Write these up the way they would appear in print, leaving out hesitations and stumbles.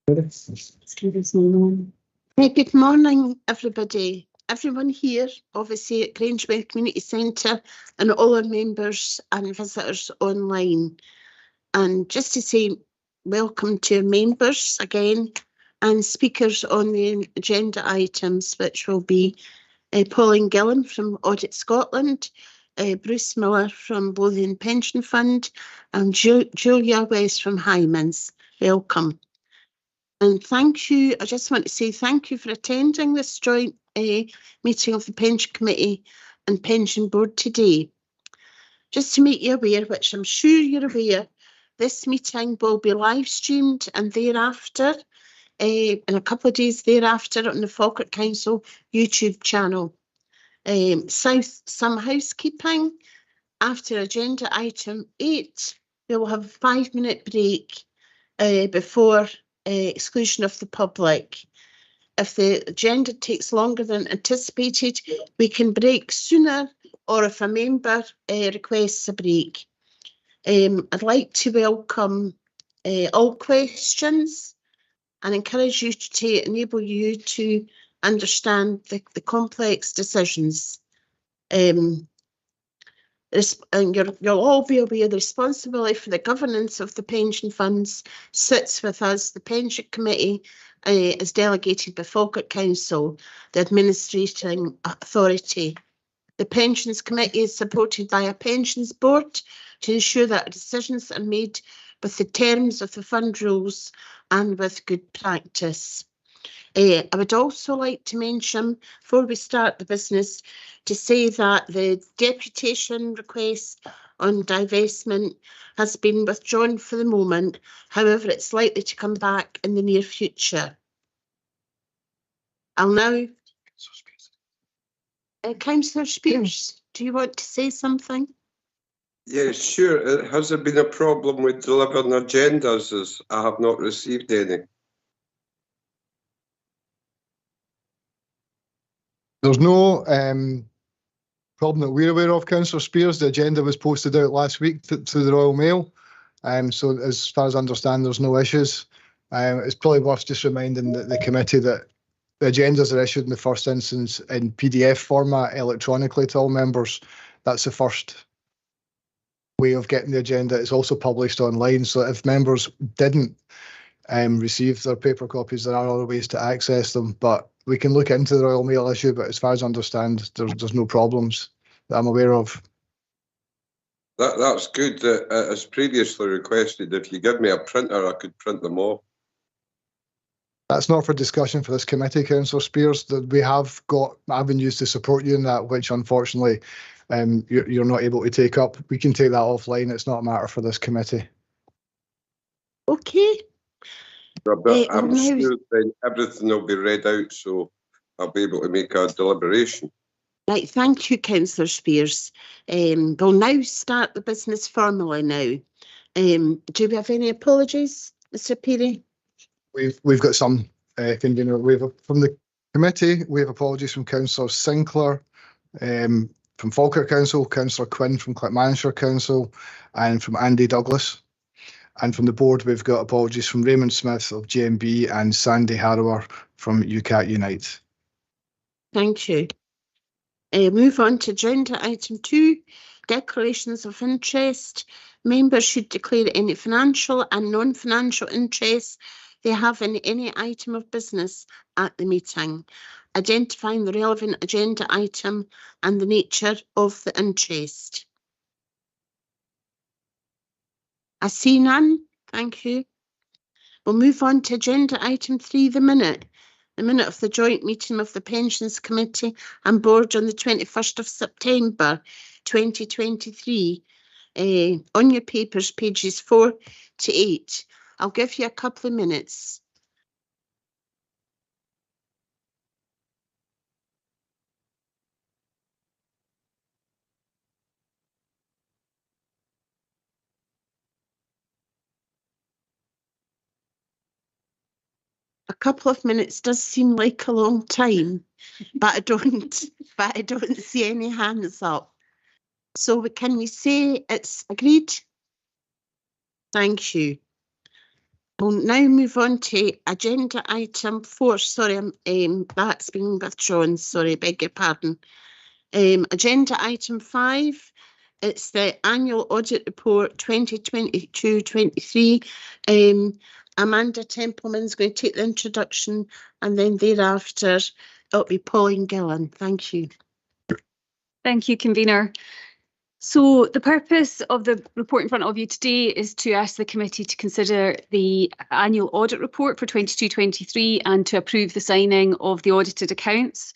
Good morning, everybody. Everyone here, obviously at Grangemouth Community Centre, and all our members and visitors online. And just to say welcome to our members again and speakers on the agenda items, which will be Pauline Gillan from Audit Scotland, Bruce Miller from Lothian Pension Fund, and Julia West from Hymans. Welcome. And thank you. I just want to say thank you for attending this joint meeting of the Pension Committee and Pension Board today. Just to make you aware, which I'm sure you're aware, this meeting will be live streamed and thereafter, in a couple of days thereafter, on the Falkirk Council YouTube channel. Some housekeeping. After agenda item 8, we will have a 5-minute break before exclusion of the public. If the agenda takes longer than anticipated, we can break sooner, or if a member requests a break. I'd like to welcome all questions and encourage you to enable you to understand the complex decisions. And you'll all be aware the responsibility for the governance of the pension funds sits with us. The Pension Committee is delegated by Falkirk Council, the administrating authority. The Pensions Committee is supported by a Pensions Board to ensure that decisions are made with the terms of the fund rules and with good practice. I would also like to mention, before we start the business, to say that the deputation request on divestment has been withdrawn for the moment. However, it's likely to come back in the near future. I'll now... Councillor Spears, do you want to say something? Yes, sure. Has there been a problem with delivering agendas, as I have not received any? There's no problem that we're aware of, Councillor Spears. The agenda was posted out last week through the Royal Mail. So as far as I understand, there's no issues. It's probably worth just reminding the committee that the agendas are issued in the first instance in PDF format electronically to all members. That's the first way of getting the agenda. It's also published online. So if members didn't receive their paper copies, there are other ways to access them. But we can look into the Royal Mail issue, but as far as I understand, there's no problems that I'm aware of. That's good. As previously requested, if you give me a printer, I could print them off. That's not for discussion for this committee, Councillor Spears. That we have got avenues to support you in that, which unfortunately you're not able to take up. We can take that offline. It's not a matter for this committee. Okay. I'm sure then everything will be read out, so I'll be able to make a deliberation. Right, thank you, Councillor Spears. We'll now start the business formally now. Do we have any apologies, Mr. Peary? We've got some from the committee. We have apologies from Councillor Sinclair, from Falkirk Council, Councillor Quinn from Clackmannanshire Council, and from Andy Douglas. And from the board, we've got apologies from Raymond Smith of GMB and Sandy Harrower from UCAT Unite. Thank you. Move on to agenda item 2, declarations of interest. Members should declare any financial and non-financial interest they have in any item of business at the meeting, identifying the relevant agenda item and the nature of the interest. I see none. Thank you. We'll move on to agenda item 3, the minute of the joint meeting of the Pensions Committee and Board on the 21st of September 2023. On your papers, pages 4 to 8. I'll give you a couple of minutes. A couple of minutes does seem like a long time, but I don't see any hands up. So can we say it's agreed? Thank you. We'll now move on to agenda item 4. Sorry, that's been withdrawn. Sorry, beg your pardon. Agenda item 5. It's the annual audit report 2022-23. Amanda Templeman's going to take the introduction, and then thereafter it'll be Pauline Gillen. Thank you. Thank you, convener. So the purpose of the report in front of you today is to ask the committee to consider the annual audit report for 22-23 and to approve the signing of the audited accounts.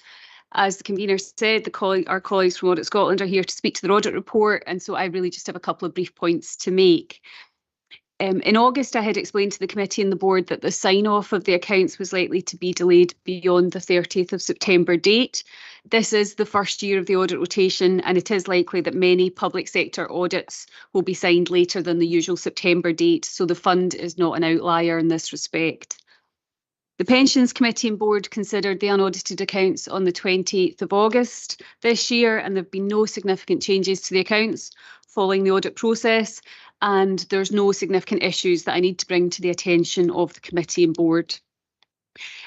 As the convener said, our colleagues from Audit Scotland are here to speak to the audit report, and so I really just have a couple of brief points to make. In August, I had explained to the committee and the board that the sign-off of the accounts was likely to be delayed beyond the 30th of September date. This is the first year of the audit rotation, and it is likely that many public sector audits will be signed later than the usual September date, so the fund is not an outlier in this respect. The Pensions Committee and Board considered the unaudited accounts on the 28th of August this year, and there have been no significant changes to the accounts following the audit process, and there's no significant issues that I need to bring to the attention of the committee and board.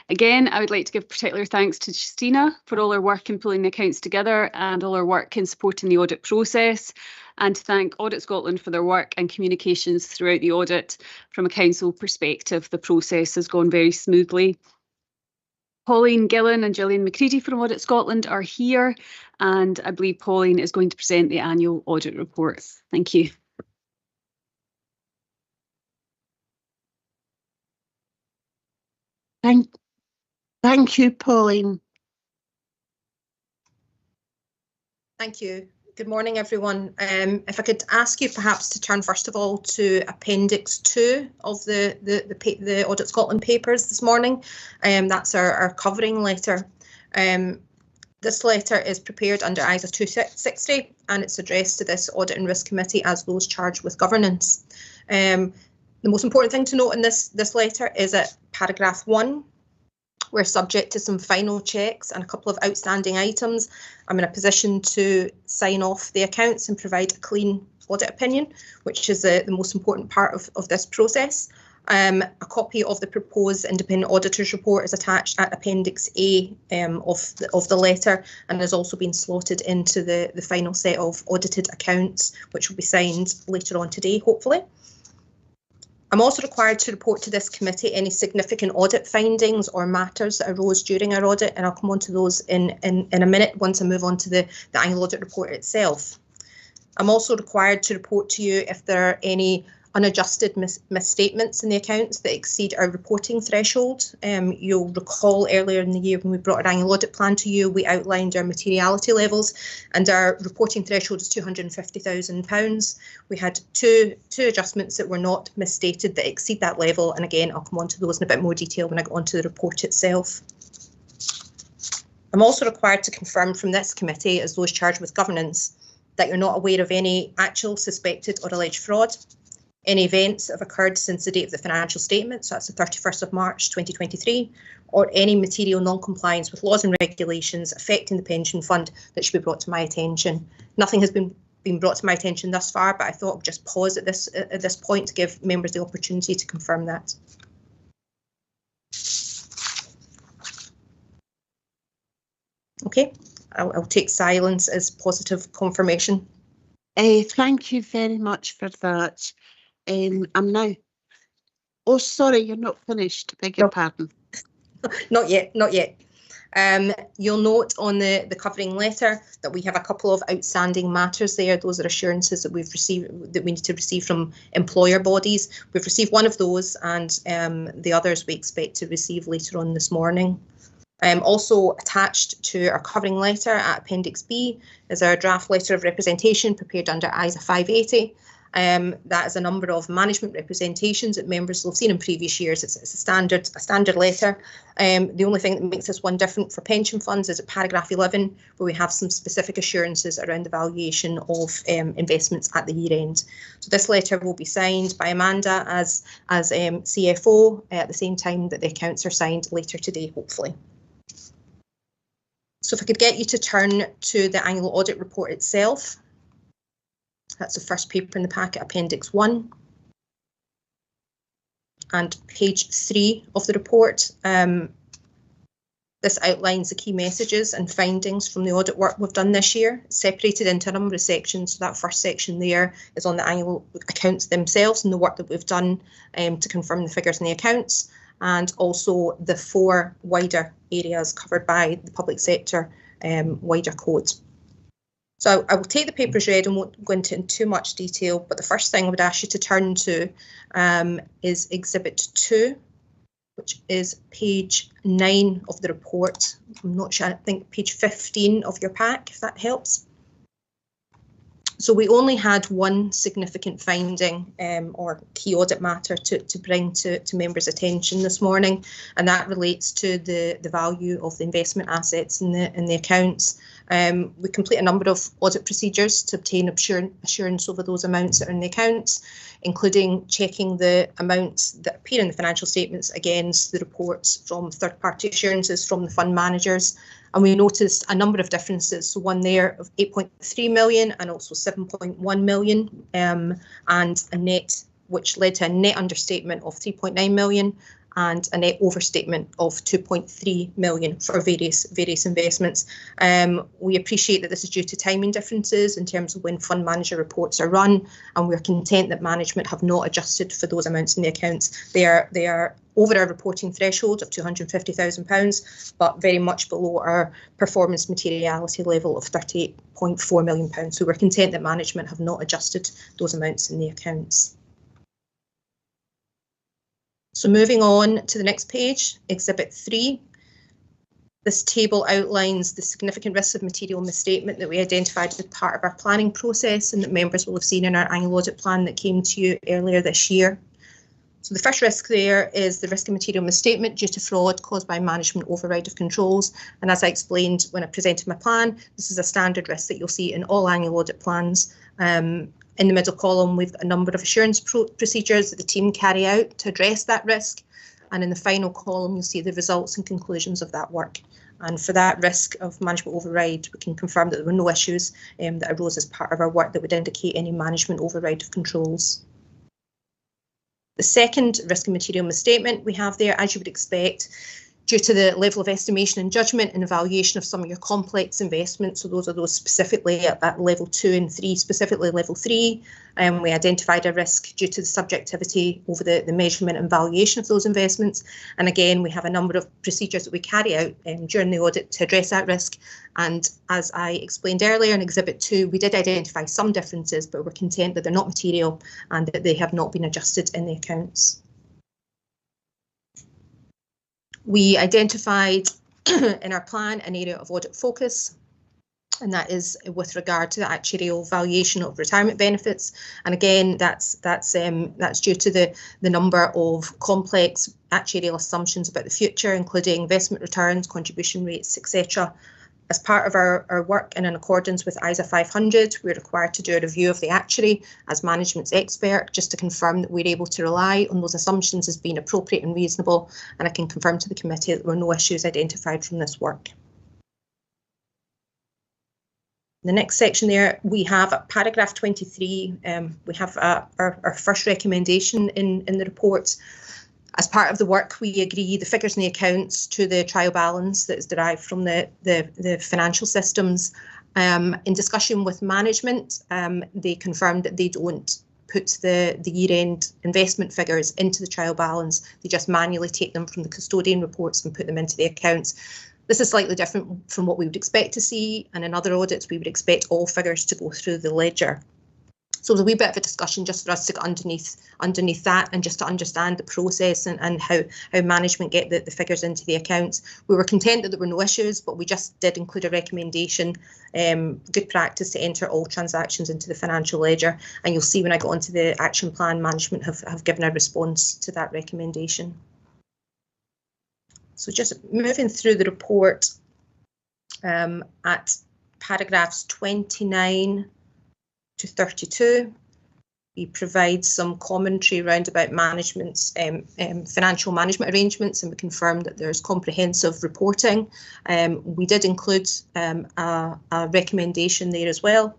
Again, I would like to give particular thanks to Justina for all her work in pulling the accounts together and all her work in supporting the audit process, and to thank Audit Scotland for their work and communications throughout the audit. From a council perspective, the process has gone very smoothly. Pauline Gillen and Gillian McCready from Audit Scotland are here, and I believe Pauline is going to present the annual audit report. Thank you. Thank you, Pauline. Thank you. Good morning, everyone. If I could ask you perhaps to turn first of all to Appendix 2 of the Audit Scotland papers this morning. That's our covering letter. This letter is prepared under ISA 260 and it's addressed to this Audit and Risk Committee as those charged with governance. The most important thing to note in this letter is at paragraph 1. We're subject to some final checks and a couple of outstanding items. I'm in a position to sign off the accounts and provide a clean audit opinion, which is the most important part of this process. A copy of the proposed independent auditor's report is attached at Appendix A of the letter and has also been slotted into the final set of audited accounts, which will be signed later on today, hopefully. I'm also required to report to this committee any significant audit findings or matters that arose during our audit, and I'll come on to those in a minute once I move on to the annual audit report itself. I'm also required to report to you if there are any unadjusted misstatements in the accounts that exceed our reporting threshold. You'll recall earlier in the year when we brought our annual audit plan to you, we outlined our materiality levels and our reporting threshold is £250,000. We had two adjustments that were not misstated that exceed that level, and again I'll come on to those in a bit more detail when I go on to the report itself. I'm also required to confirm from this committee, as those charged with governance, that you're not aware of any actual, suspected or alleged fraud. Any events that have occurred since the date of the financial statement, so that's the 31st of March 2023, or any material non-compliance with laws and regulations affecting the pension fund that should be brought to my attention. Nothing has been brought to my attention thus far, but I thought I'd just pause at this point to give members the opportunity to confirm that. Okay, I'll take silence as positive confirmation. Thank you very much for that. I'm now. Oh, sorry, you're not finished. Beg your pardon. Not yet, not yet. You'll note on the covering letter that we have a couple of outstanding matters there. Those are assurances that we've received, that we need to receive from employer bodies. We've received one of those, and the others we expect to receive later on this morning. Also attached to our covering letter at Appendix B is our draft letter of representation prepared under ISA 580. That is a number of management representations that members will have seen in previous years. It's a standard letter. The only thing that makes this one different for pension funds is at paragraph 11, where we have some specific assurances around the valuation of investments at the year end. So this letter will be signed by Amanda as CFO at the same time that the accounts are signed later today, hopefully. So if I could get you to turn to the annual audit report itself. That's the first paper in the packet, Appendix 1. and page 3 of the report. This outlines the key messages and findings from the audit work we've done this year, separated into a number of sections. So that first section there is on the annual accounts themselves and the work that we've done to confirm the figures in the accounts, and also the 4 wider areas covered by the public sector wider code. So I will take the papers read and won't go into too much detail, but the first thing I would ask you to turn to is Exhibit 2, which is page 9 of the report. I'm not sure, I think page 15 of your pack, if that helps. So we only had one significant finding or key audit matter to bring to members' attention this morning, and that relates to the value of the investment assets in the accounts. We complete a number of audit procedures to obtain assurance over those amounts that are in the accounts, including checking the amounts that appear in the financial statements against the reports from third-party assurances from the fund managers. And we noticed a number of differences, so one there of 8.3 million and also 7.1 million, and a net, which led to a net understatement of 3.9 million and a net overstatement of 2.3 million for various investments. We appreciate that this is due to timing differences in terms of when fund manager reports are run, and we're content that management have not adjusted for those amounts in the accounts. They are over our reporting threshold of £250,000, but very much below our performance materiality level of £38.4 million. So we're content that management have not adjusted those amounts in the accounts. So moving on to the next page, Exhibit 3. This table outlines the significant risks of material misstatement that we identified as part of our planning process and that members will have seen in our annual audit plan that came to you earlier this year. So the first risk there is the risk of material misstatement due to fraud caused by management override of controls. And as I explained when I presented my plan, this is a standard risk that you'll see in all annual audit plans. In the middle column, we've got a number of assurance procedures that the team carry out to address that risk. And in the final column, you'll see the results and conclusions of that work. And for that risk of management override, we can confirm that there were no issues that arose as part of our work that would indicate any management override of controls. The second risk of material misstatement we have there, as you would expect, due to the level of estimation and judgment and evaluation of some of your complex investments. So those are those specifically at level 2 and 3, specifically level 3. We identified a risk due to the subjectivity over the measurement and valuation of those investments. And again, we have a number of procedures that we carry out during the audit to address that risk. And as I explained earlier in Exhibit 2, we did identify some differences, but we're content that they're not material and that they have not been adjusted in the accounts. We identified in our plan an area of audit focus, and that is with regard to the actuarial valuation of retirement benefits. And again, that's due to the number of complex actuarial assumptions about the future, including investment returns, contribution rates, etc. As part of our work and in accordance with ISA 500, we're required to do a review of the actuary as management's expert, just to confirm that we're able to rely on those assumptions as being appropriate and reasonable. And I can confirm to the committee that there were no issues identified from this work. The next section there, we have paragraph 23. We have our first recommendation in the report. As part of the work, we agree the figures in the accounts to the trial balance that is derived from the financial systems. In discussion with management, they confirmed that they don't put the year-end investment figures into the trial balance. They just manually take them from the custodian reports and put them into the accounts. This is slightly different from what we would expect to see, and in other audits, we would expect all figures to go through the ledger. So there's a wee bit of a discussion just for us to get underneath that and just to understand the process and how management get the figures into the accounts. We were content that there were no issues, but we just did include a recommendation, good practice to enter all transactions into the financial ledger. And you'll see when I go onto the action plan, management have given a response to that recommendation. So just moving through the report at paragraphs 29 to 32, we provide some commentary around about management's financial management arrangements, and we confirm that there's comprehensive reporting. We did include a recommendation there as well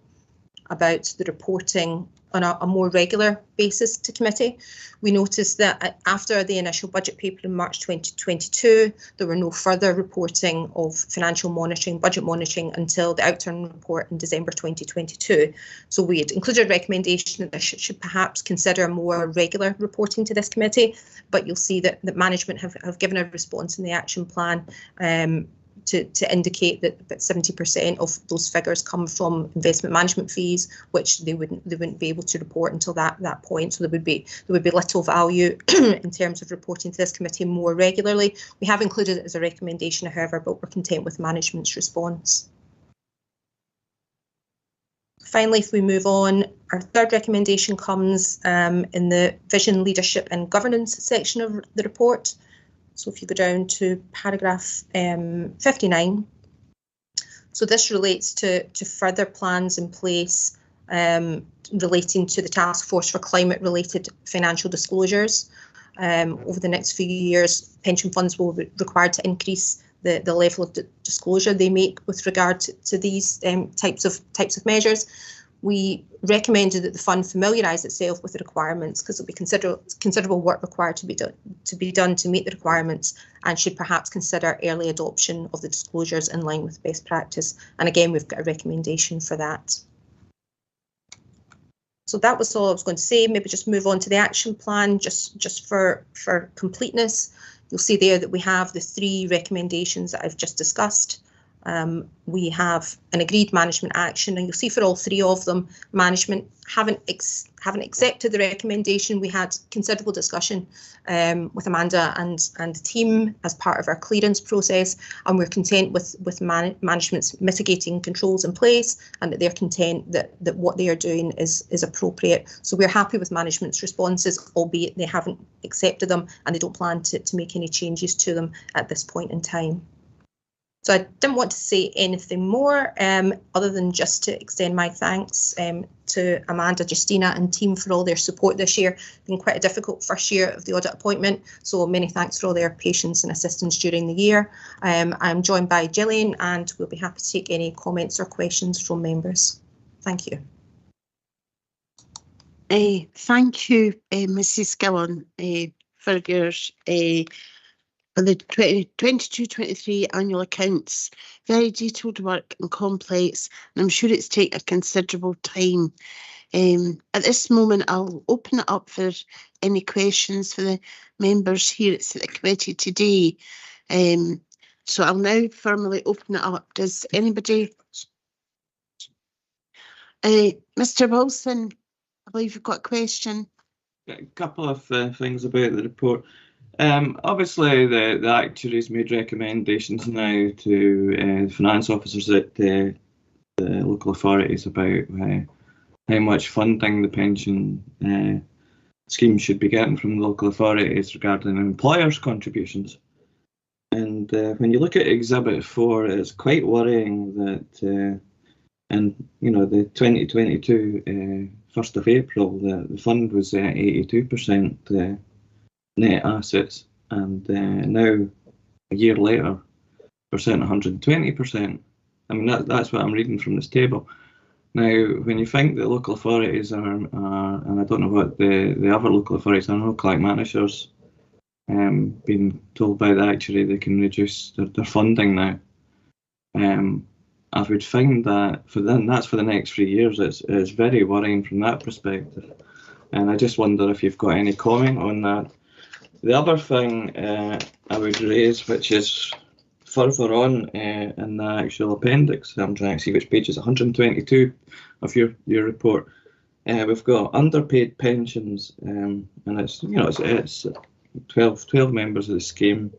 about the reporting a more regular basis to committee. We noticed that after the initial budget paper in March 2022, there were no further reporting of financial monitoring, budget monitoring until the outturn report in December 2022. So we had included a recommendation that there should perhaps consider more regular reporting to this committee, but you'll see that management have given a response in the action plan to indicate that about 70% of those figures come from investment management fees, which they wouldn't be able to report until that point. So there would be little value in terms of reporting to this committee more regularly. We have included it as a recommendation, however, but we're content with management's response. Finally, if we move on, our third recommendation comes in the vision, leadership and governance section of the report. So if you go down to paragraph 59, so this relates to further plans in place relating to the task force for climate related financial disclosures. Over the next few years, pension funds will be required to increase the level of disclosure they make with regard to these types of measures. We recommended that the fund familiarise itself with the requirements, because there'll be considerable work required to be done to meet the requirements, and should perhaps consider early adoption of the disclosures in line with best practice. And again, we've got a recommendation for that. So that was all I was going to say. Maybe just move on to the action plan, just for completeness. You'll see there that we have the 3 recommendations that I've just discussed. We have an agreed management action, and you'll see for all 3 of them, management haven't accepted the recommendation. We had considerable discussion with Amanda and the team as part of our clearance process, and we're content with management's mitigating controls in place, and that they're content that what they are doing is appropriate. So we're happy with management's responses, albeit they haven't accepted them, and they don't plan to make any changes to them at this point in time. So I didn't want to say anything more other than just to extend my thanks to Amanda, Justina and team for all their support this year. It's been quite a difficult first year of the audit appointment, so many thanks for all their patience and assistance during the year. I'm joined by Gillian, and we'll be happy to take any comments or questions from members. Thank you. Thank you, Mrs. Gillan, for your for the 22-23 annual accounts. Very detailed work and complex, and I'm sure it's taken a considerable time. At this moment, I'll open it up for any questions for the members here at the committee today. So I'll now formally open it up. Does anybody? Mr. Wilson, I believe you've got a question. A couple of things about the report. Obviously, the actuaries made recommendations now to finance officers at the local authorities about how much funding the pension scheme should be getting from the local authorities regarding employers' contributions. And when you look at Exhibit 4, it's quite worrying that, and you know, the 2022 1st of April, the fund was 82%. Net assets, and now a year later we're sitting 120%. I mean that's what I'm reading from this table. Now, when you think that local authorities are and I don't know what the other local authorities, I know like managers being told by the actuary they can reduce their funding now. I would find that that's for the next 3 years. It's very worrying from that perspective, and I just wonder if you've got any comment on that. The other thing I would raise, which is further on in the actual appendix, I'm trying to see which page is 122 of your report. We've got underpaid pensions, and it's it's 12 members of the scheme,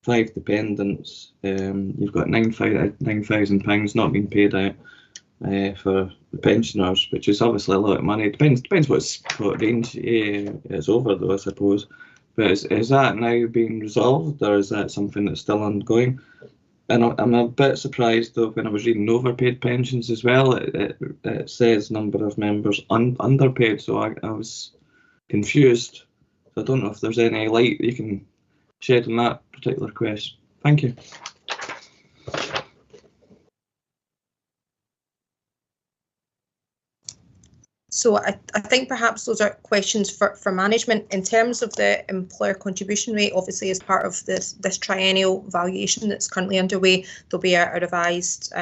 5 dependents. You've got £9,000 not being paid out for the pensioners, which is obviously a lot of money. Depends what range it's over, though, I suppose. But is that now being resolved, or is that something that's still ongoing? And I'm a bit surprised, though, when I was reading overpaid pensions as well, it says number of members underpaid, so I was confused. So I don't know if there's any light you can shed on that particular question. Thank you. So I think perhaps those are questions for management. In terms of the employer contribution rate, obviously as part of this triennial valuation that's currently underway, there'll be a revised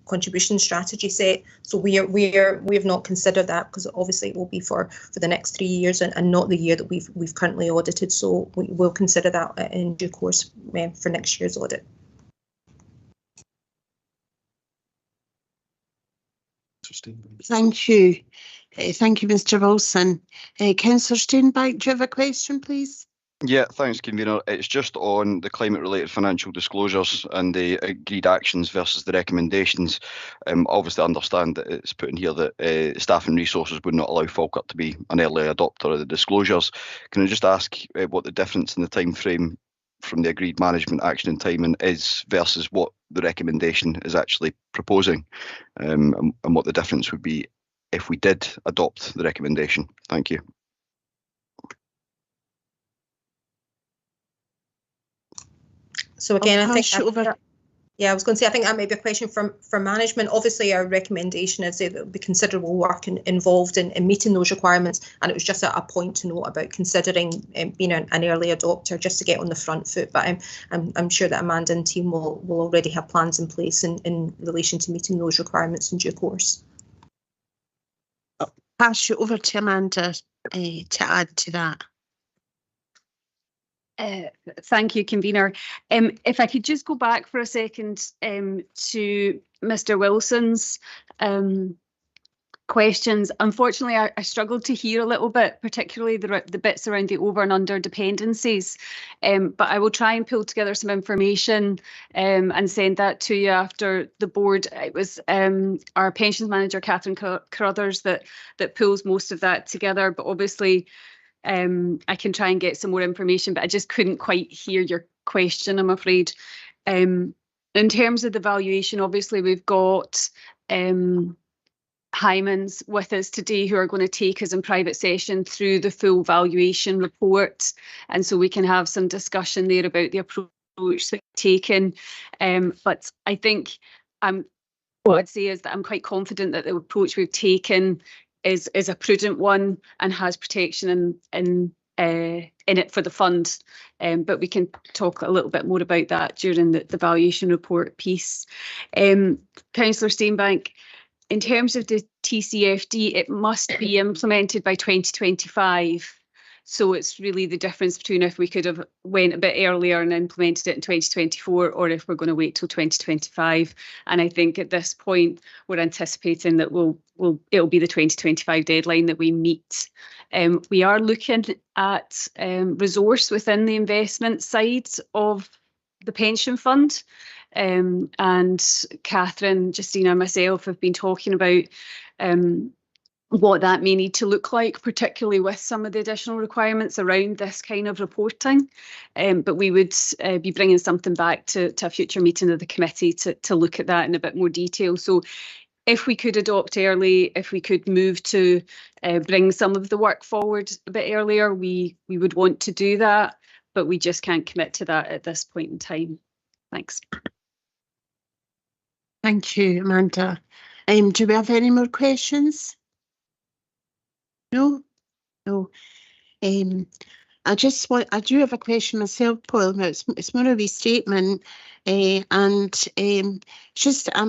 contribution strategy set. So we have not considered that, because obviously it will be for the next 3 years and not the year that we've currently audited. So we will consider that in due course for next year's audit. Thank you. Thank you, Mr. Wilson. Councillor Steenbank, do you have a question, please? Yeah, thanks, Convener. It's just on the climate-related financial disclosures and the agreed actions versus the recommendations. Obviously, I understand that it's put in here that staff and resources would not allow Falkirk to be an early adopter of the disclosures. Can I just ask what the difference in the time frame from the agreed management action and timing is versus what the recommendation is actually proposing, and what the difference would be if we did adopt the recommendation? Thank you. So again, I think I was going to say, I think that may be a question for management. Obviously, our recommendation is that there will be considerable work involved in meeting those requirements, and it was just a point to note about considering being an early adopter, just to get on the front foot. But I'm sure that Amanda and team will already have plans in place in relation to meeting those requirements in due course. I'll pass you over to Amanda to add to that. Thank you, Convener. If I could just go back for a second to Mr. Wilson's questions. Unfortunately, I struggled to hear a little bit, particularly the bits around the over and under dependencies. But I will try and pull together some information and send that to you after the board. It was our pensions manager, Catherine Carruthers, that pulls most of that together. But obviously, I can try and get some more information, but I just couldn't quite hear your question, I'm afraid. In terms of the valuation, obviously we've got Hymans with us today who are going to take us in private session through the full valuation report, and so we can have some discussion there about the approach that we've taken. But I think what I'd say is that I'm quite confident that the approach we've taken is a prudent one and has protection in it for the fund. But we can talk a little bit more about that during the valuation report piece. Councillor Steenbank, in terms of the TCFD, it must be implemented by 2025. So it's really the difference between if we could have went a bit earlier and implemented it in 2024, or if we're going to wait till 2025. And I think at this point, we're anticipating that it'll be the 2025 deadline that we meet. We are looking at resource within the investment side of the pension fund. And Catherine, Justina and myself have been talking about what that may need to look like, particularly with some of the additional requirements around this kind of reporting. But we would be bringing something back to a future meeting of the committee to look at that in a bit more detail. So if we could adopt early, if we could move to bring some of the work forward a bit earlier, we would want to do that, but we just can't commit to that at this point in time. Thanks. Thank you, Amanda. Do we have any more questions? No. I do have a question myself, Paul. It's more of a statement, and I'm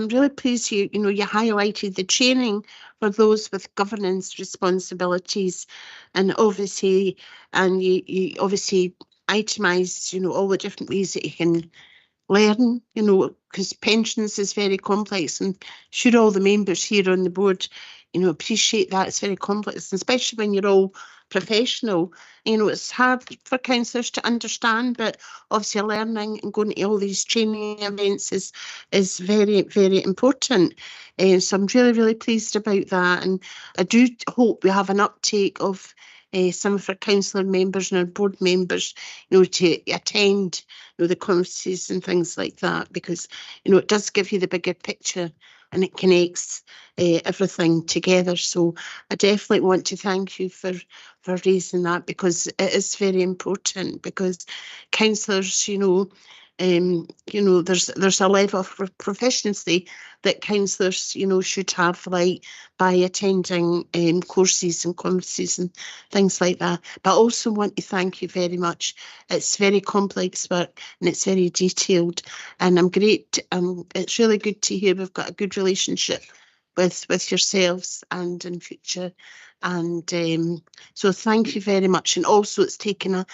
really pleased you highlighted the training for those with governance responsibilities, and obviously, you obviously itemised, all the different ways that you can learn, because pensions is very complex, and should all the members here on the board appreciate that it's very complex, especially when you're all professional. It's hard for councillors to understand, but obviously learning and going to all these training events is very, very important. So I'm really, really pleased about that, and I do hope we have an uptake of some of our councillor members and our board members, to attend, the conferences and things like that, because, it does give you the bigger picture and it connects everything together. So I definitely want to thank you for raising that, because it is very important, because councillors, You know, there's a level of proficiency that councillors, you know, should have, like by attending courses and conferences and things like that. But I also want to thank you very much. It's very complex work and it's very detailed, and I'm great. It's really good to hear we've got a good relationship with yourselves and in future. And so thank you very much. And also it's taken a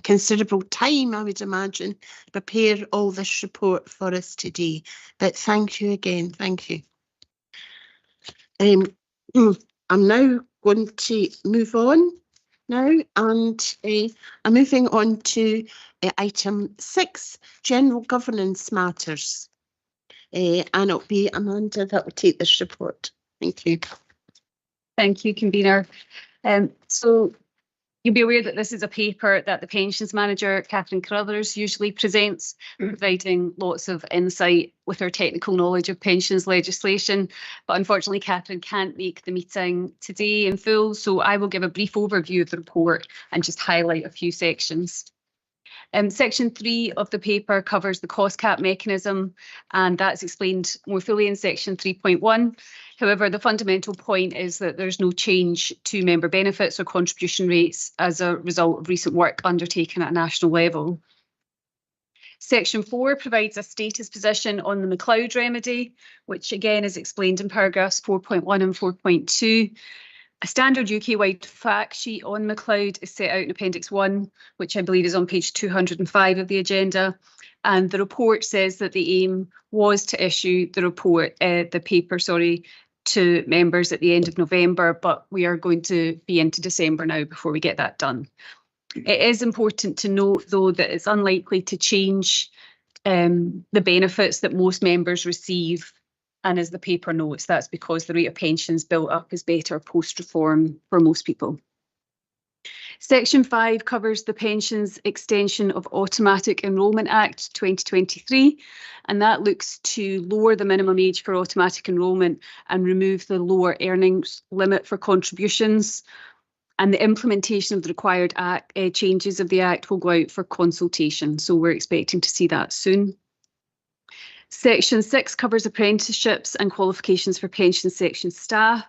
considerable time, I would imagine, to prepare all this report for us today. But thank you again. Thank you. I'm now going to move on now, and I'm moving on to item 6, general governance matters. And it'll be Amanda that will take this report. Thank you. Thank you, Convener. So you'll be aware that this is a paper that the Pensions Manager, Catherine Carruthers, usually presents, providing lots of insight with her technical knowledge of pensions legislation. But unfortunately, Catherine can't make the meeting today in full, so I will give a brief overview of the report and just highlight a few sections. Section 3 of the paper covers the cost cap mechanism, and that's explained more fully in section 3.1. However, the fundamental point is that there's no change to member benefits or contribution rates as a result of recent work undertaken at a national level. Section 4 provides a status position on the MacLeod remedy, which again is explained in paragraphs 4.1 and 4.2. A standard UK-wide fact sheet on MacLeod is set out in Appendix 1, which I believe is on page 205 of the agenda. And the report says that the aim was to issue the paper, to members at the end of November, but we are going to be into December now before we get that done. It is important to note, though, that it's unlikely to change the benefits that most members receive. And as the paper notes, that's because the rate of pensions built up is better post-reform for most people. Section 5 covers the Pensions Extension of Automatic Enrolment Act 2023, and that looks to lower the minimum age for automatic enrolment and remove the lower earnings limit for contributions. And the implementation of the required changes of the Act will go out for consultation, so we're expecting to see that soon. Section 6 covers apprenticeships and qualifications for pension section staff.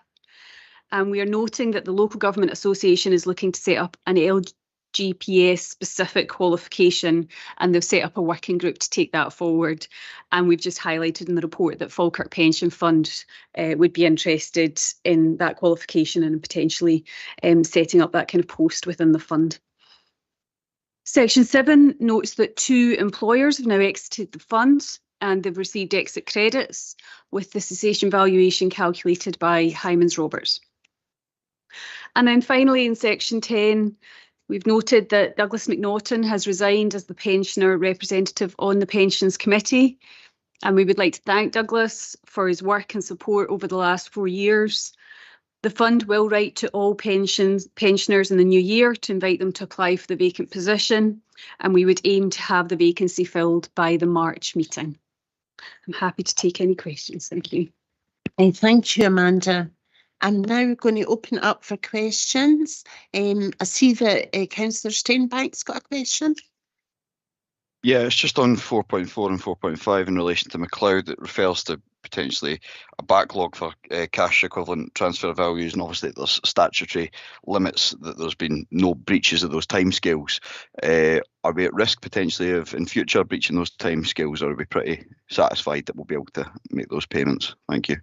And we are noting that the Local Government Association is looking to set up an LGPS specific qualification, and they've set up a working group to take that forward. And we've just highlighted in the report that Falkirk Pension Fund would be interested in that qualification and potentially setting up that kind of post within the fund. Section 7 notes that 2 employers have now exited the fund, and they've received exit credits with the cessation valuation calculated by Hymans Roberts. And then finally in section 10, we've noted that Douglas McNaughton has resigned as the pensioner representative on the Pensions Committee. And we would like to thank Douglas for his work and support over the last 4 years. The fund will write to all pensioners in the new year to invite them to apply for the vacant position. And we would aim to have the vacancy filled by the March meeting. I'm happy to take any questions. Thank you. Thank you, Amanda. I'm now going to open it up for questions. I see that Councillor Steinbank's got a question. Yeah, it's just on 4.4 and 4.5 in relation to MacLeod. It refers to potentially a backlog for cash equivalent transfer values, and obviously there's statutory limits that there's been no breaches of those timescales. Are we at risk potentially of in future breaching those timescales, or are we pretty satisfied that we'll be able to make those payments? Thank you.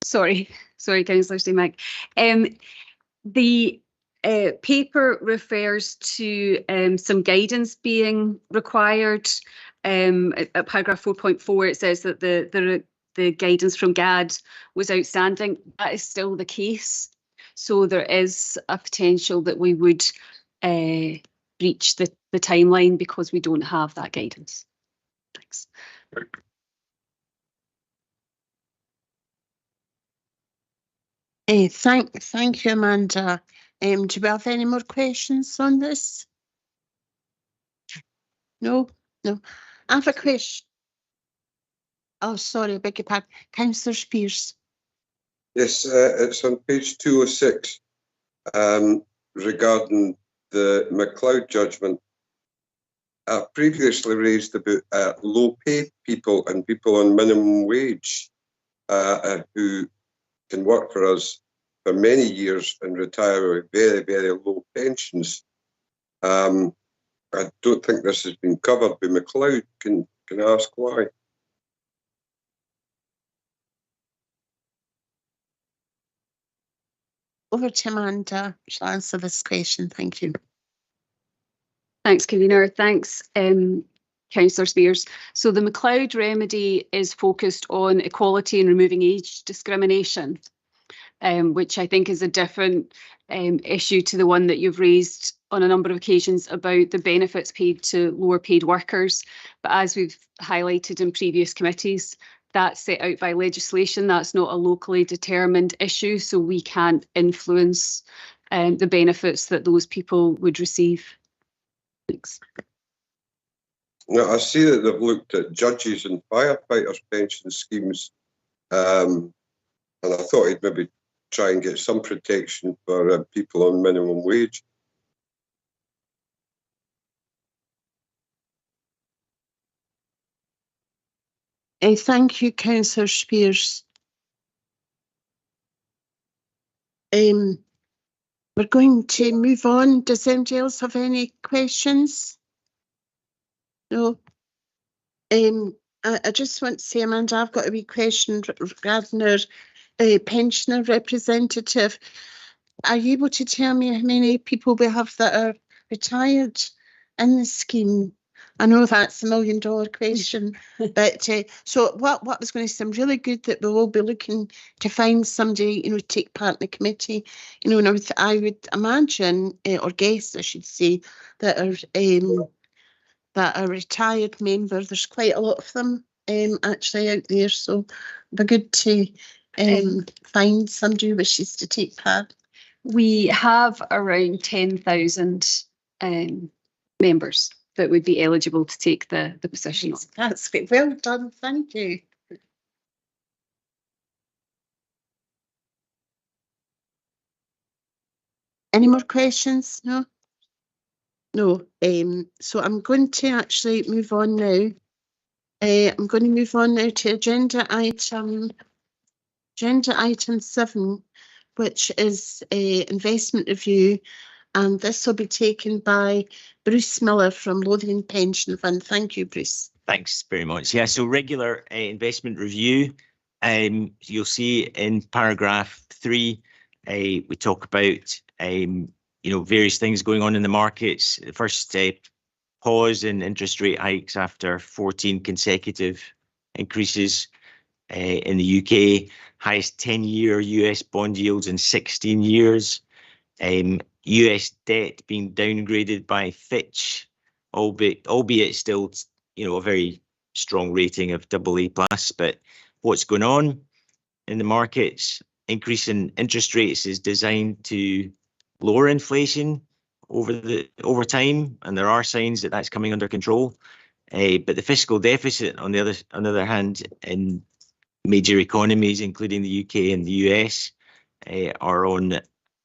Sorry, Councillor Steinbank. The paper refers to some guidance being required. At paragraph 4.4, it says that the guidance from GAD was outstanding. That is still the case. So there is a potential that we would breach the timeline because we don't have that guidance. Thanks. Thank you, Amanda. Do we have any more questions on this? No. I have a question. Oh, sorry, beg your pardon. Councillor Spears. Yes, it's on page 206 regarding the McLeod judgment. I previously raised about low-paid people and people on minimum wage who can work for us for many years and retire with very, very low pensions. I don't think this has been covered by McLeod. Can I ask why? Over to Amanda. She'll answer this question. Thank you. Thanks, Convener. Thanks, Councillor Spears. So the McLeod remedy is focused on equality and removing age discrimination, which I think is a different issue to the one that you've raised on a number of occasions about the benefits paid to lower paid workers. But as we've highlighted in previous committees, that's set out by legislation. That's not a locally determined issue, so we can't influence the benefits that those people would receive. Thanks. Now, I see that they've looked at judges and firefighters' pension schemes, and I thought he'd maybe try and get some protection for people on minimum wage. Thank you, Councillor Spears. We're going to move on. Does anybody else have any questions? No. I just want to say, Amanda, I've got a wee question regarding our pensioner representative. Are you able to tell me how many people we have that are retired in the scheme? I know that's $1 million question, but so what was going to seem really good that we will be looking to find somebody, you know, to take part in the committee, you know, and I would imagine, or guess, I should say, that are retired member. There's quite a lot of them actually out there, so it'd be good to find somebody who wishes to take part. We have around 10,000 members that would be eligible to take the position. That's well done, thank you. Any more questions? No? No. So I'm going to actually move on now. I'm going to move on now to agenda item 7, which is investment review, and this will be taken by Bruce Miller from Lothian Pension Fund. Thank you, Bruce. Thanks very much. Yeah, so regular investment review. You'll see in paragraph 3, we talk about various things going on in the markets. The first pause in interest rate hikes after 14 consecutive increases in the UK, highest 10-year US bond yields in 16 years. US debt being downgraded by Fitch, albeit still, a very strong rating of AA+. But what's going on in the markets? Increase in interest rates is designed to lower inflation over time, and there are signs that that's coming under control. But the fiscal deficit, on the other hand, in major economies, including the UK and the US, are on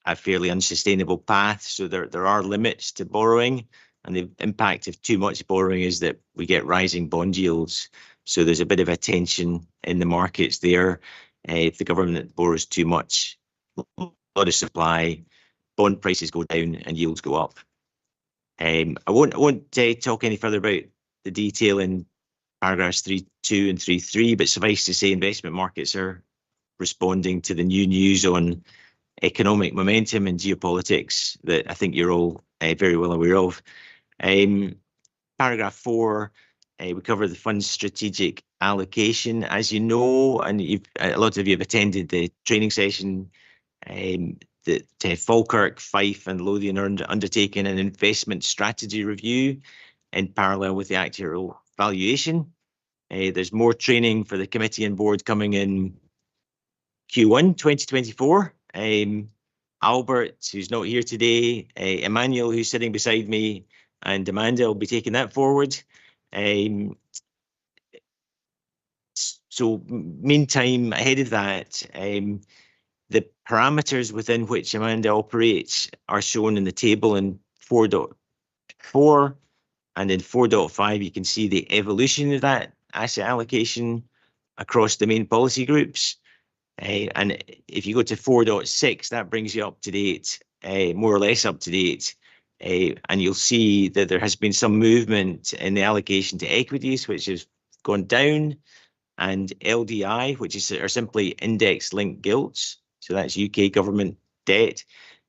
a fairly unsustainable path. So there are limits to borrowing, and the impact of too much borrowing is that we get rising bond yields. So there's a bit of a tension in the markets there. If the government borrows too much, a lot of supply, bond prices go down and yields go up. I won't talk any further about the detail in paragraphs 3.2 and 3.3, but suffice to say investment markets are responding to the new news on economic momentum and geopolitics that I think you're all very well aware of. Paragraph 4, we cover the fund's strategic allocation. As you know, and a lot of you have attended the training session, that Falkirk, Fife and Lothian are undertaking an investment strategy review in parallel with the actuarial valuation. There's more training for the committee and board coming in Q1 2024. Albert, who's not here today, Emmanuel, who's sitting beside me, and Amanda will be taking that forward. So meantime, ahead of that, The parameters within which Amanda operates are shown in the table in 4.4, and in 4.5 you can see the evolution of that asset allocation across the main policy groups. And if you go to 4.6, that brings you up to date, more or less up to date. And you'll see that there has been some movement in the allocation to equities, which has gone down, and LDI, which are simply index-linked gilts, so that's UK government debt,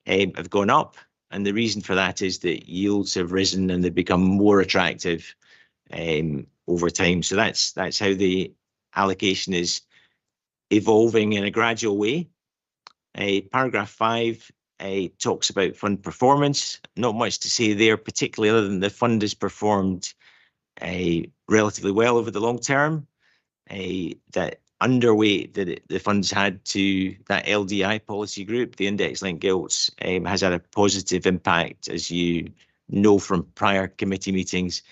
have gone up. And the reason for that is that yields have risen and they've become more attractive over time. So that's how the allocation is evolving in a gradual way. Paragraph 5 talks about fund performance. Not much to say there, particularly other than the fund has performed relatively well over the long term. That underweight that the funds had to that LDI policy group, the index-linked gilts, has had a positive impact, as you know from prior committee meetings.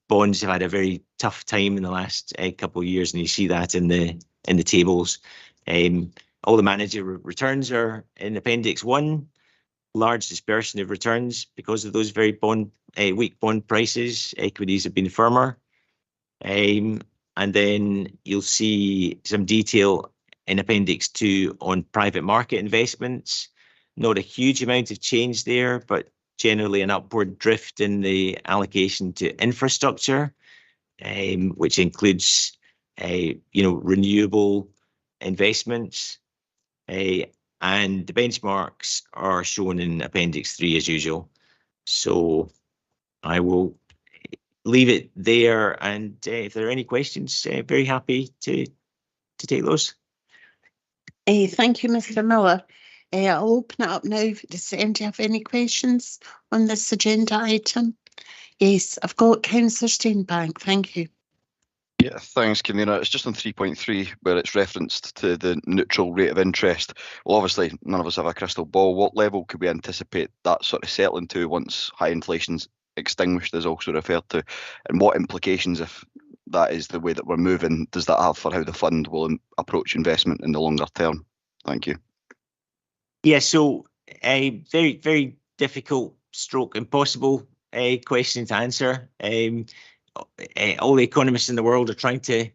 Bonds have had a very tough time in the last couple of years, and you see that in the tables. All the manager returns are in Appendix 1. Large dispersion of returns because of those very weak bond prices. Equities have been firmer. And then you'll see some detail in Appendix 2 on private market investments. Not a huge amount of change there, but generally an upward drift in the allocation to infrastructure, which includes renewable investments. And the benchmarks are shown in Appendix 3 as usual. So I will leave it there, and if there are any questions, very happy to take those. Thank you, Mr. Miller. I'll open it up now. Does anybody have any questions on this agenda item? Yes, I've got Councillor Steenbank. Thank you. Yeah, thanks, Convener. It's just on 3.3 where it's referenced to the neutral rate of interest. Well, obviously, none of us have a crystal ball. What level could we anticipate that sort of settling to once high inflation's extinguished, is also referred to? And what implications, if that is the way that we're moving, does that have for how the fund will approach investment in the longer term? Thank you. Yeah, so a very, very difficult stroke impossible question to answer. All the economists in the world are trying to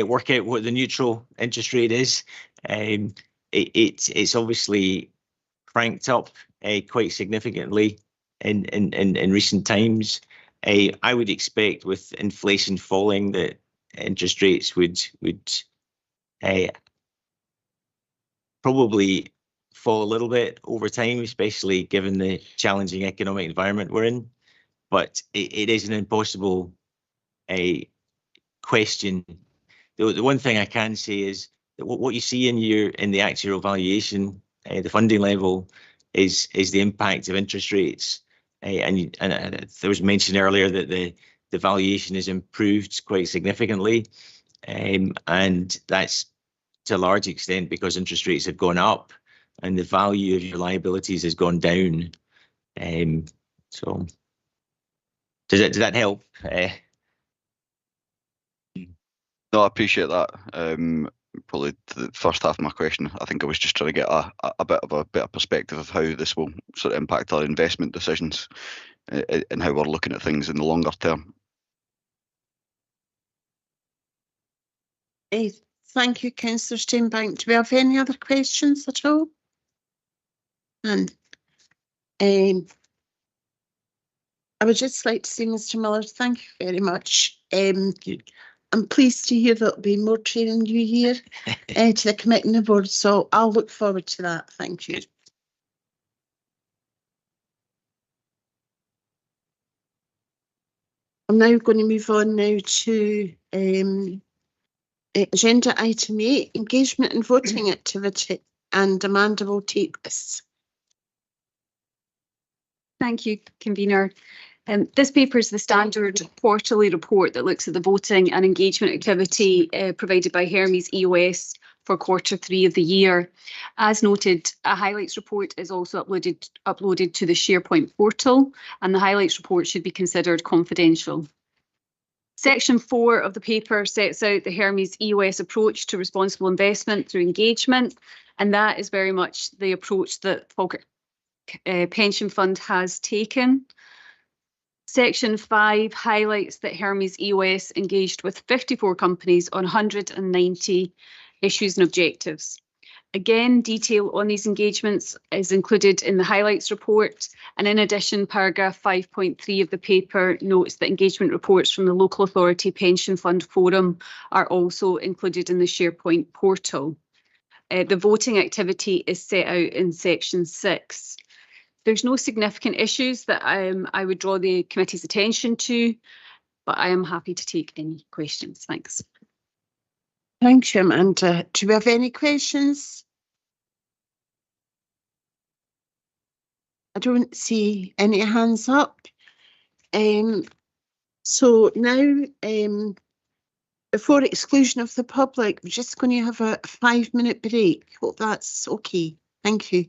work out what the neutral interest rate is. It's obviously cranked up quite significantly in recent times. I would expect with inflation falling that interest rates would probably fall a little bit over time, especially given the challenging economic environment we're in. But it is an impossible question. The one thing I can say is that what you see in the actual valuation, the funding level, is the impact of interest rates. And there was mention earlier that the valuation has improved quite significantly, and that's to a large extent because interest rates have gone up and the value of your liabilities has gone down. So does that help? No, I appreciate that. Probably the first half of my question, I think I was just trying to get a bit of a better perspective of how this will sort of impact our investment decisions and how we're looking at things in the longer term. Thank you, Councillor Steenbank. Do we have any other questions at all? And I would just like to say, Mr. Miller, thank you very much. I'm pleased to hear there'll be more training you here to the committee and the board, so I'll look forward to that. Thank you. I'm now going to move on now to agenda item 8, engagement and voting activity, and Amanda will take this. Thank you, Convener. This paper is the standard quarterly report that looks at the voting and engagement activity provided by Hermes EOS for Q3 of the year. As noted, a highlights report is also uploaded to the SharePoint portal, and the highlights report should be considered confidential. Section 4 of the paper sets out the Hermes EOS approach to responsible investment through engagement, And that is very much the approach that Falkirk Pension Fund has taken. Section 5 highlights that Hermes EOS engaged with 54 companies on 190 issues and objectives. Again, detail on these engagements is included in the highlights report. And in addition, paragraph 5.3 of the paper notes that engagement reports from the Local Authority Pension Fund Forum are also included in the SharePoint portal. The voting activity is set out in section 6. There's no significant issues that I would draw the committee's attention to, but I am happy to take any questions. Thanks. Thank you, Amanda. Do we have any questions? I don't see any hands up. So now, before exclusion of the public, we're just going to have a 5-minute break. Hope that's okay. Thank you.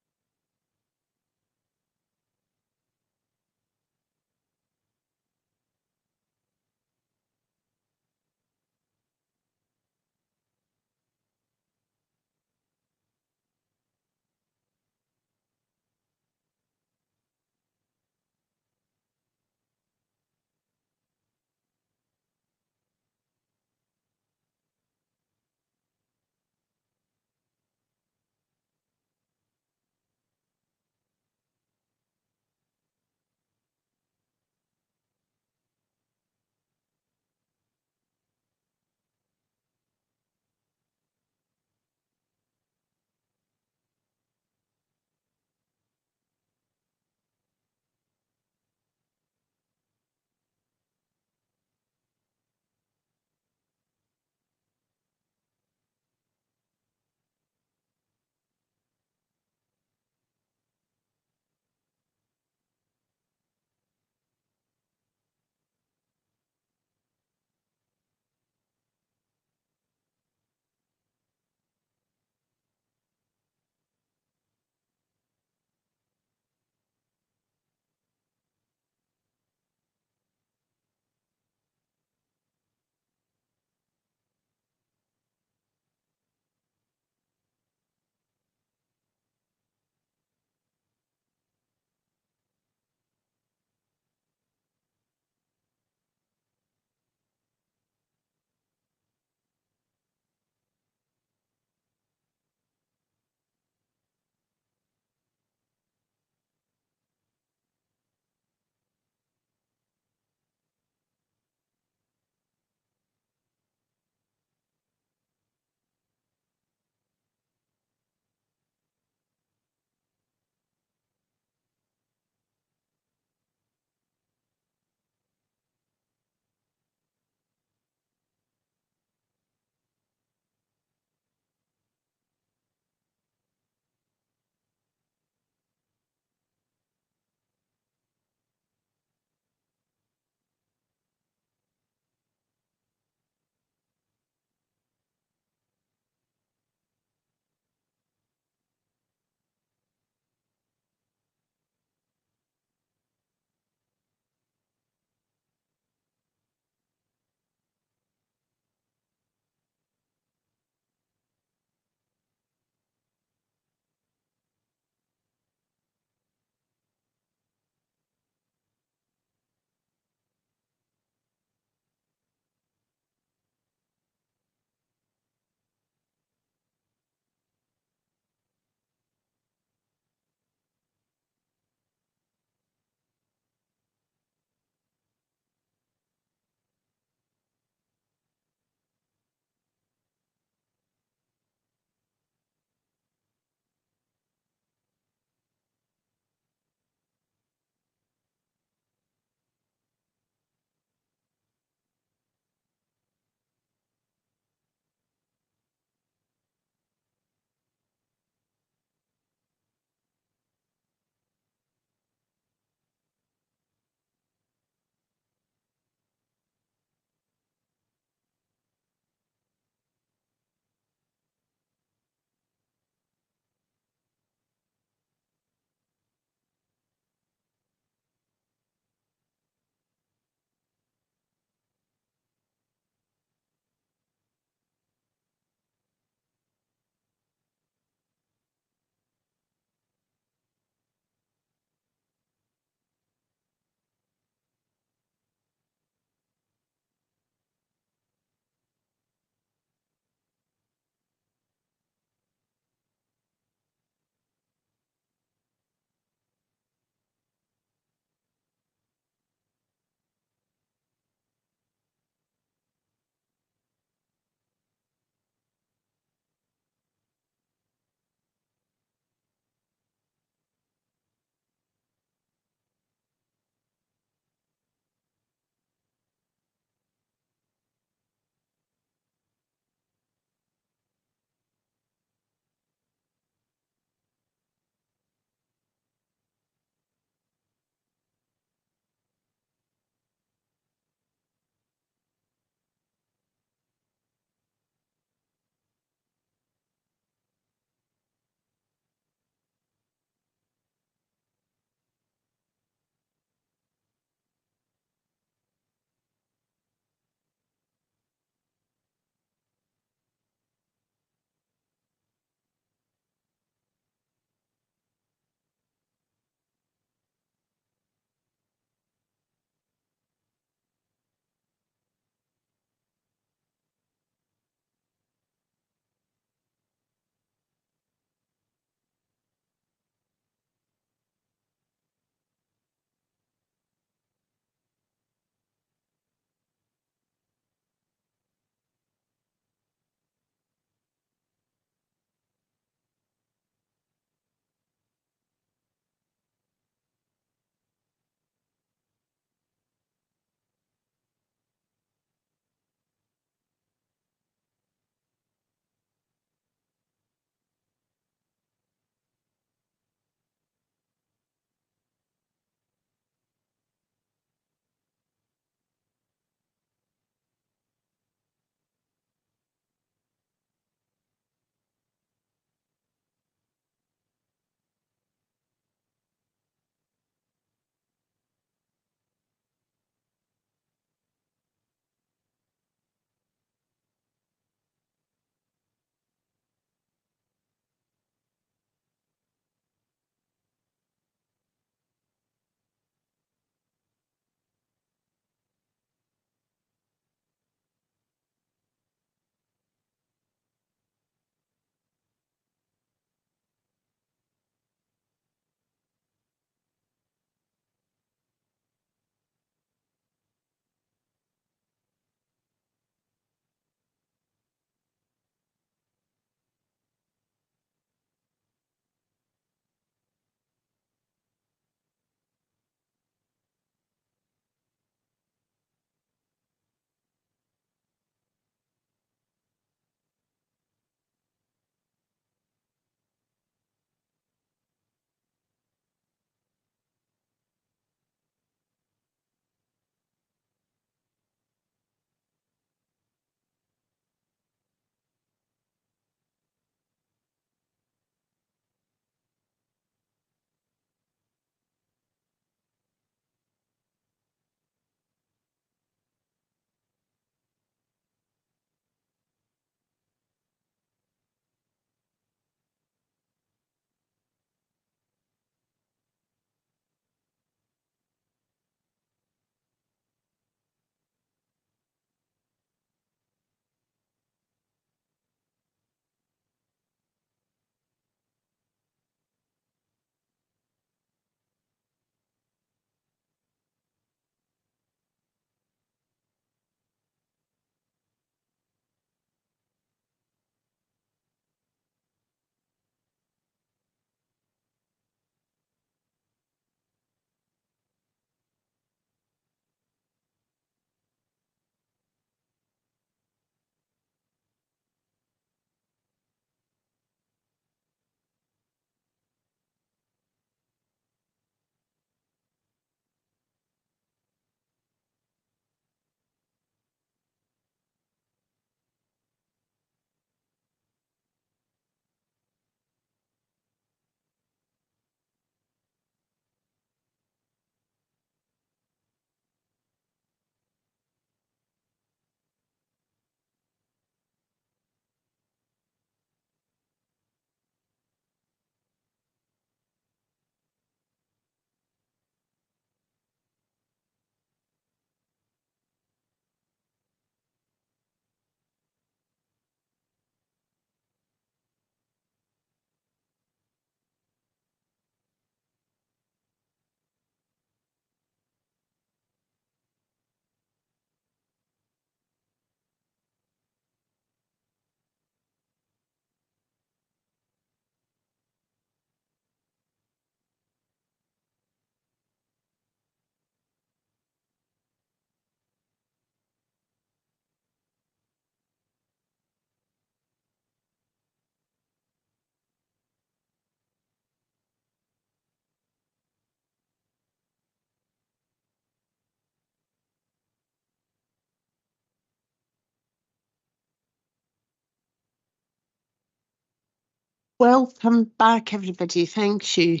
Welcome back, everybody. Thank you.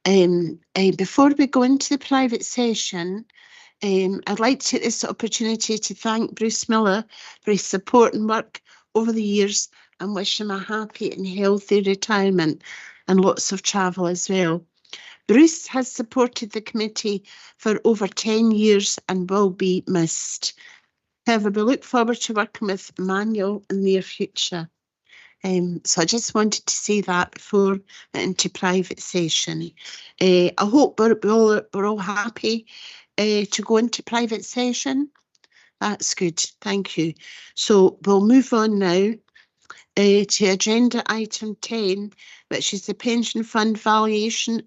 Before we go into the private session, I'd like to take this opportunity to thank Bruce Miller for his support and work over the years and wish him a happy and healthy retirement and lots of travel as well. Bruce has supported the committee for over 10 years and will be missed. However, we look forward to working with Emmanuel in the near future. So I just wanted to say that before into private session. I hope we're all happy to go into private session. That's good, thank you. So we'll move on now to agenda item 10, which is the pension fund valuation